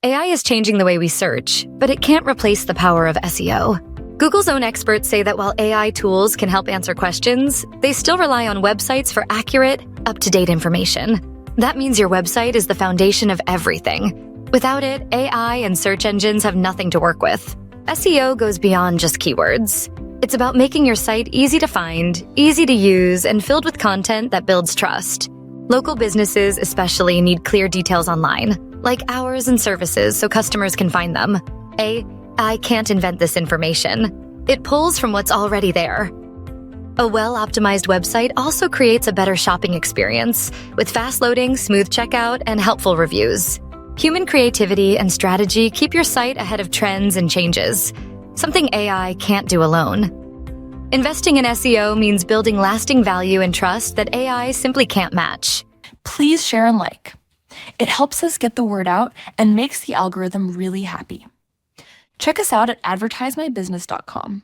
AI is changing the way we search, but it can't replace the power of SEO. Google's own experts say that while AI tools can help answer questions, they still rely on websites for accurate, up-to-date information. That means your website is the foundation of everything. Without it, AI and search engines have nothing to work with. SEO goes beyond just keywords. It's about making your site easy to find, easy to use, and filled with content that builds trust. Local businesses especially need clear details online, like hours and services so customers can find them. AI can't invent this information. It pulls from what's already there. A well-optimized website also creates a better shopping experience, with fast loading, smooth checkout, and helpful reviews. Human creativity and strategy keep your site ahead of trends and changes, something AI can't do alone. Investing in SEO means building lasting value and trust that AI simply can't match. Please share and like. It helps us get the word out and makes the algorithm really happy. Check us out at advertisemybusiness.com.